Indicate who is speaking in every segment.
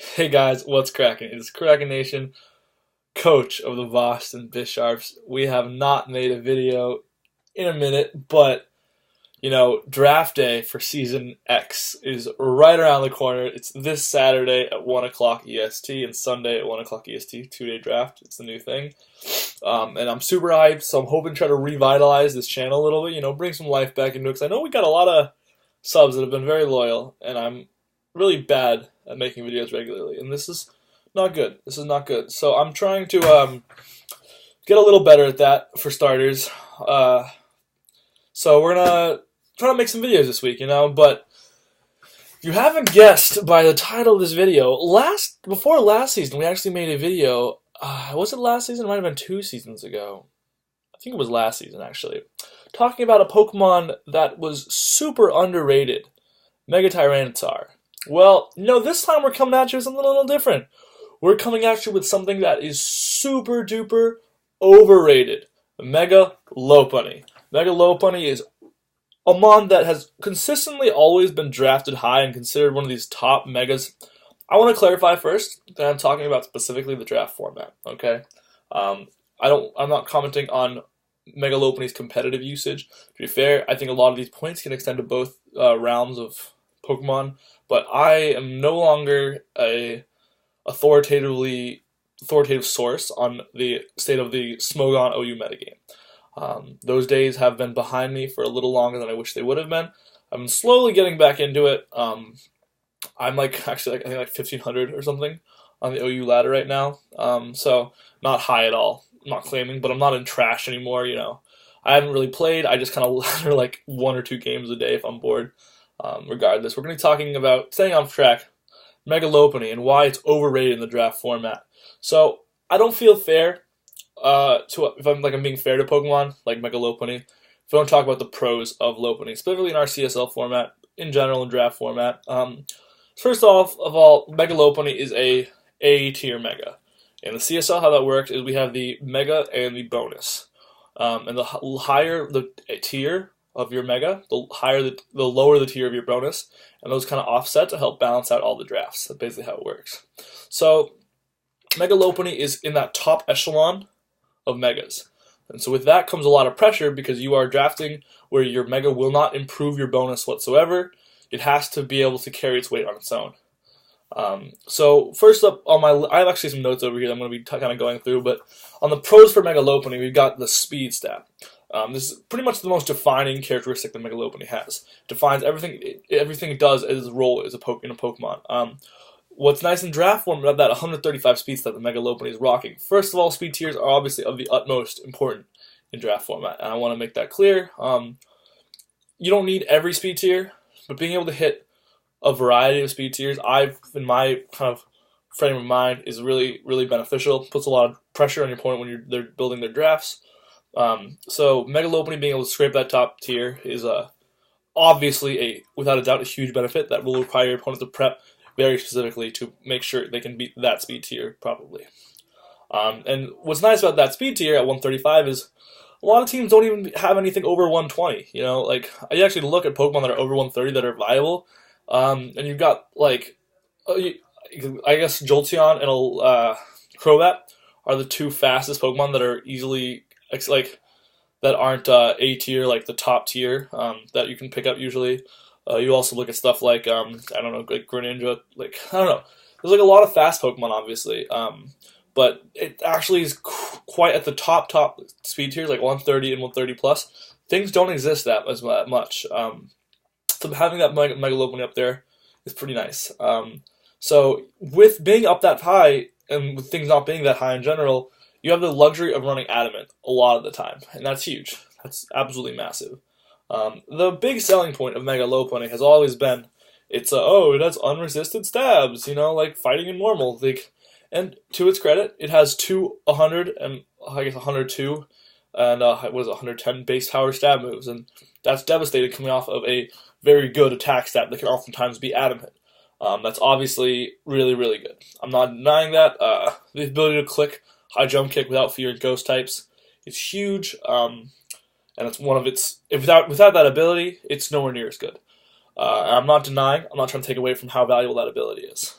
Speaker 1: Hey guys, what's cracking? It's Kraken Nation, coach of the Boston Bisharps. We have not made a video in a minute, but draft day for season X is right around the corner. It's this Saturday at 1 o'clock EST and Sunday at 1 o'clock EST, 2-day draft. It's the new thing. And I'm super hyped, so I'm hoping to try to revitalize this channel a little bit, bring some life back into it, because I know we got a lot of subs that have been very loyal, and I'm really bad at making videos regularly, and this is not good. This is not good. So I'm trying to get a little better at that for starters. So we're gonna try to make some videos this week, But if you haven't guessed by the title of this video, before last season we actually made a video. Was it last season? It might have been 2 seasons ago. I think it was last season actually, talking about a Pokemon that was super underrated, Mega Tyranitar. Well, this time we're coming at you with something a little different. We're coming at you with something that is super duper overrated. Mega Lopunny. Mega Lopunny is a mon that has consistently always been drafted high and considered one of these top megas. I want to clarify first that I'm talking about specifically the draft format, okay? I'm not commenting on Mega Lopunny's competitive usage. To be fair, I think a lot of these points can extend to both realms of Pokemon, but I am no longer a authoritative source on the state of the Smogon OU metagame. Those days have been behind me for a little longer than I wish they would have been. I'm slowly getting back into it. I'm I think 1500 or something on the OU ladder right now. So not high at all. I'm not claiming, but I'm not in trash anymore. I haven't really played. I just kind of ladder like 1 or 2 games a day if I'm bored. Regardless, we're going to be talking about, staying on track, Mega Lopunny and why it's overrated in the draft format. So I don't feel fair if I'm being fair to Pokemon like Mega Lopunny if I don't talk about the pros of Lopunny, specifically in our CSL format, in general in draft format. First off of all, Mega Lopunny is a A-tier Mega. In the CSL, how that works is we have the Mega and the bonus. And the higher the tier of your Mega, the lower the tier of your bonus, and those kind of offset to help balance out all the drafts. That's basically how it works. So Mega Lopunny is in that top echelon of Megas. And so with that comes a lot of pressure because you are drafting where your Mega will not improve your bonus whatsoever. It has to be able to carry its weight on its own. So first up I have actually some notes over here that I'm going to be kind of going through, but on the pros for Mega Lopunny, we've got the speed stat. This is pretty much the most defining characteristic that Mega Lopunny has. It defines everything it does as its role as a Pokemon. What's nice in draft form about that 135 speed stat that Mega Lopunny is rocking. First of all, speed tiers are obviously of the utmost important in draft format, and I want to make that clear. You don't need every speed tier, but being able to hit a variety of speed tiers, in my kind of frame of mind, is really, really beneficial. Puts a lot of pressure on your opponent when they're building their drafts. So Mega Lopunny being able to scrape that top tier is obviously without a doubt, a huge benefit that will require your opponent to prep very specifically to make sure they can beat that speed tier properly. And what's nice about that speed tier at 135 is a lot of teams don't even have anything over 120. I actually look at Pokemon that are over 130 that are viable, and you've got I guess Jolteon and Crobat are the 2 fastest Pokemon that are easily that aren't A tier, like the top tier that you can pick up usually. You also look at stuff like Greninja. I don't know. There's a lot of fast Pokemon, obviously, but it actually is quite at the top speed tiers, like 130 and 130 plus. Things don't exist that much. So having that Mega Lopunny up there is pretty nice. So with being up that high and with things not being that high in general, you have the luxury of running Adamant a lot of the time, and that's huge. That's absolutely massive. The big selling point of Mega Lopunny has always been it has unresisted stabs, like fighting in normal. And to its credit, it has 100 and 102 and 110 base power stab moves, and that's devastating coming off of a very good attack stat that can oftentimes be Adamant. That's obviously really, really good. I'm not denying that. The ability to click high jump kick without fearing ghost types is huge. And it's one of its, without that ability, it's nowhere near as good. And I'm not denying, I'm not trying to take away from how valuable that ability is.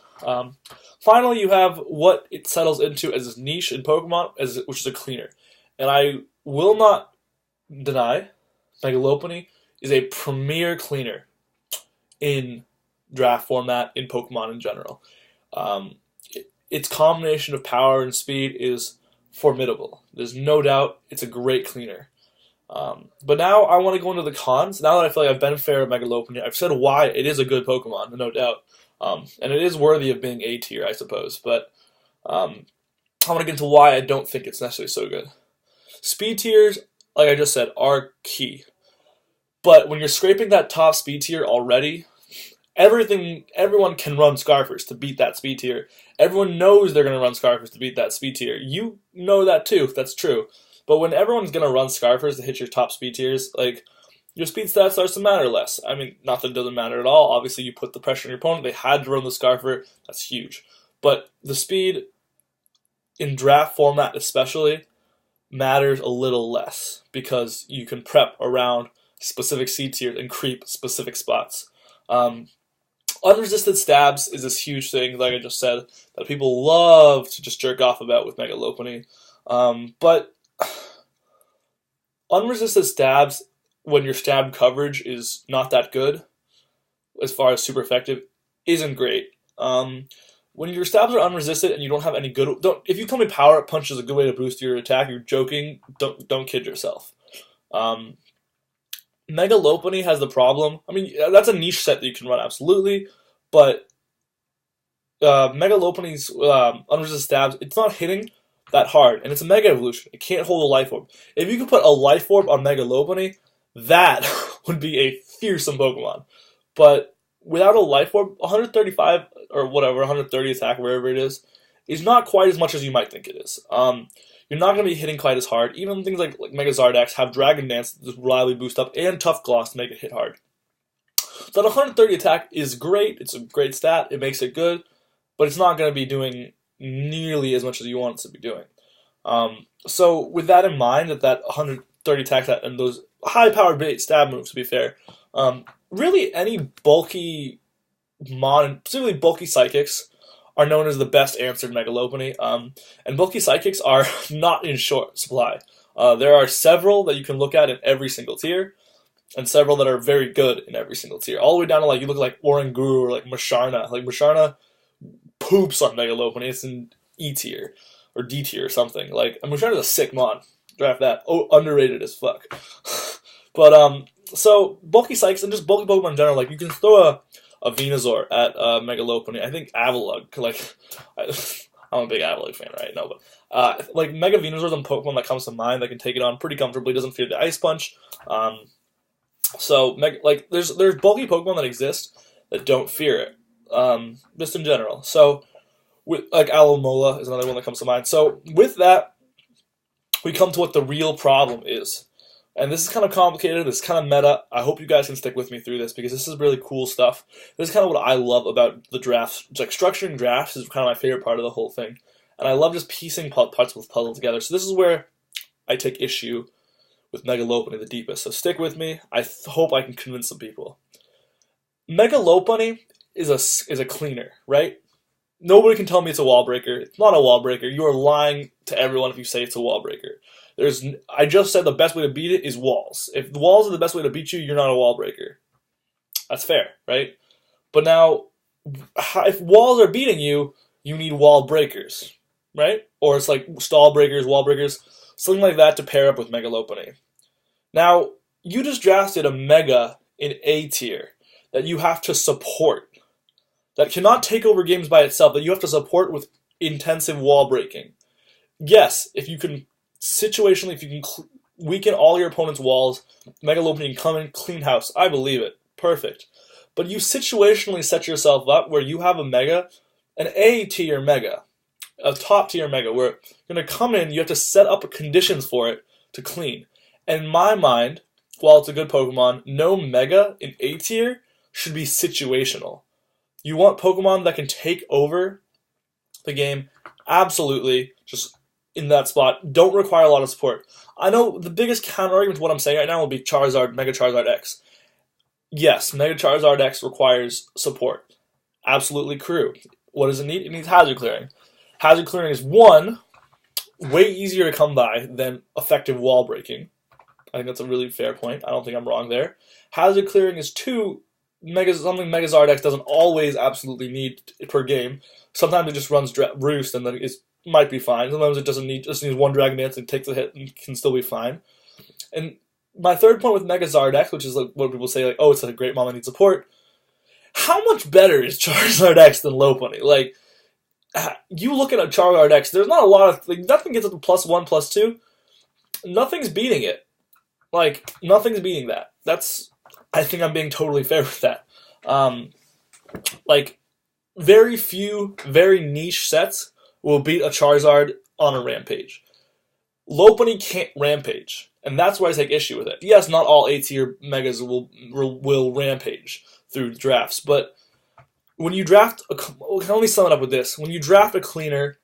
Speaker 1: Finally, you have what it settles into as a niche in Pokemon, which is a cleaner. And I will not deny Mega Lopunny is a premier cleaner in draft format, in Pokemon in general. Its combination of power and speed is formidable. There's no doubt it's a great cleaner. But now I want to go into the cons. Now that I feel like I've been fair with Mega Lopunny, I've said why it is a good Pokemon, no doubt. And it is worthy of being A tier, I suppose. But I want to get into why I don't think it's necessarily so good. Speed tiers, like I just said, are key. But when you're scraping that top speed tier already, everyone can run Scarfers to beat that speed tier. Everyone knows they're going to run Scarfers to beat that speed tier. You know that too, if that's true. But when everyone's going to run Scarfers to hit your top speed tiers, like, your speed stats starts to matter less. I mean, not that it doesn't matter at all. Obviously, you put the pressure on your opponent. They had to run the Scarfer. That's huge. But the speed, in draft format especially, matters a little less because you can prep around specific seed tiers and creep specific spots. Unresisted stabs is this huge thing, like I just said, that people love to just jerk off about with Mega Lopunny. But unresisted stabs, when your stab coverage is not that good, as far as super effective, isn't great. When your stabs are unresisted and you don't have any good, if you tell me Power Up Punch is a good way to boost your attack, you're joking. Don't kid yourself. Mega Lopunny has the problem. I mean, that's a niche set that you can run, absolutely, but Mega Lopunny's unresisted stabs, it's not hitting that hard, and it's a Mega Evolution. It can't hold a Life Orb. If you could put a Life Orb on Mega Lopunny, that would be a fearsome Pokemon. But without a Life Orb, 135 or whatever, 130 attack, wherever it is not quite as much as you might think it is. You're not going to be hitting quite as hard. Even things like Mega Zardax have Dragon Dance to reliably boost up, and Tough Gloss to make it hit hard. So that 130 attack is great. It's a great stat. It makes it good. But it's not going to be doing nearly as much as you want it to be doing. So with that in mind, that 130 attack stat and those high-powered stab moves, to be fair, really any bulky specifically bulky Psychics, are known as the best answer to Mega Lopunny. And bulky Psychics are not in short supply. There are several that you can look at in every single tier, and several that are very good in every single tier. All the way down to, like, you look at, like, Oranguru or, like, Musharna. Like, Musharna poops on Mega Lopunny. It's in E tier, or D tier or something. Like, Musharna's a sick mon. Draft that. Oh, underrated as fuck. But, so, bulky Psychics, and just bulky Pokemon in general, like, you can throw a Venusaur at Mega Lopunny. I think Avalugg, like, I'm a big Avalugg fan, right? No, but, like, Mega Venusaur is a Pokemon that comes to mind that can take it on pretty comfortably, doesn't fear the Ice Punch. So, there's bulky Pokemon that exist that don't fear it, just in general. So, like, Alomola is another one that comes to mind. So, with that, we come to what the real problem is. And this is kind of complicated, this is kind of meta. I hope you guys can stick with me through this, because this is really cool stuff. This is kind of what I love about the drafts. It's like, structuring drafts is kind of my favorite part of the whole thing. And I love just piecing parts of the puzzle together. So this is where I take issue with Mega Lopunny the deepest. So stick with me. I hope I can convince some people. Mega Lopunny is a cleaner, right? Nobody can tell me it's a wall breaker. It's not a wall breaker. You are lying to everyone if you say it's a wall breaker. I just said the best way to beat it is walls. If the walls are the best way to beat you, you're not a wall breaker. That's fair, right? But now, if walls are beating you, you need wall breakers, right? Or it's like stall breakers, wall breakers, something like that to pair up with Mega Lopunny. Now, you just drafted a Mega in A tier that you have to support, that cannot take over games by itself, that you have to support with intensive wall breaking. Yes, if you can situationally, if you can weaken all your opponent's walls, Mega Lopunny can come in, clean house. I believe it. Perfect. But you situationally set yourself up where you have a Mega, an A tier Mega, a top tier Mega, where you're going to come in, you have to set up conditions for it to clean. And in my mind, while it's a good Pokemon, no Mega in A tier should be situational. You want Pokemon that can take over the game, absolutely, just in that spot, don't require a lot of support. I know the biggest counter-argument to what I'm saying right now will be Charizard, Mega Charizard X. Yes, Mega Charizard X requires support. Absolutely true. What does it need? It needs hazard clearing. Hazard clearing is, one, way easier to come by than effective wall breaking. I think that's a really fair point. I don't think I'm wrong there. Hazard clearing is, two, something Mega Zardex doesn't always absolutely need per game. Sometimes it just runs Roost and then it might be fine. Sometimes it just needs one Dragon Dance and takes the hit and can still be fine. And my third point with Mega Zardex, which is like what people say, like, oh, it's a great mom that needs support. How much better is Charizard X than Lopunny? Like, you look at a Charizard X, there's not a lot of, like, nothing gets up to +1, +2. Nothing's beating it. Like, nothing's beating that. I think I'm being totally fair with that. Like, very few, very niche sets will beat a Charizard on a Rampage. Lopunny can't Rampage, and that's why I take issue with it. Yes, not all A-tier Megas will Rampage through drafts, but when you draft, let me sum it up with this. When you draft a cleaner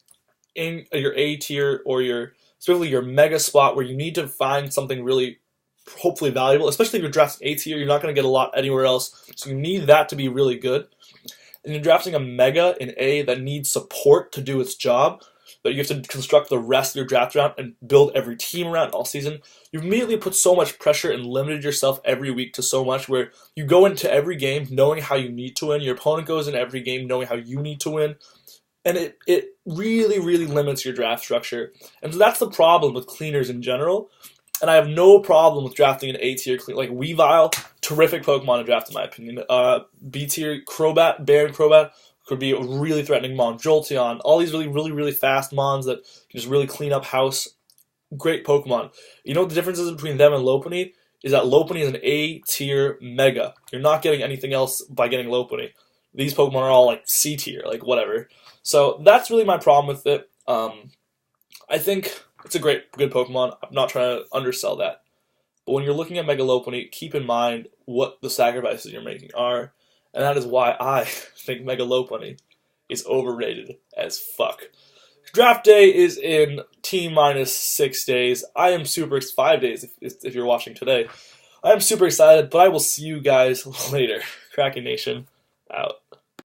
Speaker 1: in your A-tier or specifically your Mega spot where you need to find something really hopefully valuable, especially if you're drafting A-tier, you're not going to get a lot anywhere else, so you need that to be really good. And you're drafting a Mega in A that needs support to do its job, that you have to construct the rest of your draft around and build every team around all season. You've immediately put so much pressure and limited yourself every week to so much where you go into every game knowing how you need to win. Your opponent goes in every game knowing how you need to win. And it really, really limits your draft structure. And so that's the problem with cleaners in general. And I have no problem with drafting an A-tier cleaner. Like Weavile, terrific Pokemon to draft in my opinion. B-tier, Crobat, Baron Crobat, could be a really threatening mon. Jolteon, all these really, really, really fast mons that can just really clean up house. Great Pokemon. You know what the difference is between them and Lopunny? Is that Lopunny is an A-tier Mega. You're not getting anything else by getting Lopunny. These Pokemon are all like C-tier, like whatever. So that's really my problem with it. I think it's a good Pokemon. I'm not trying to undersell that. But when you're looking at Mega Lopunny, keep in mind what the sacrifices you're making are. And that is why I think Mega Lopunny is overrated as fuck. Draft day is in T-6 days. I am super excited. 5 days if you're watching today. I am super excited, but I will see you guys later. Kraken Nation, out.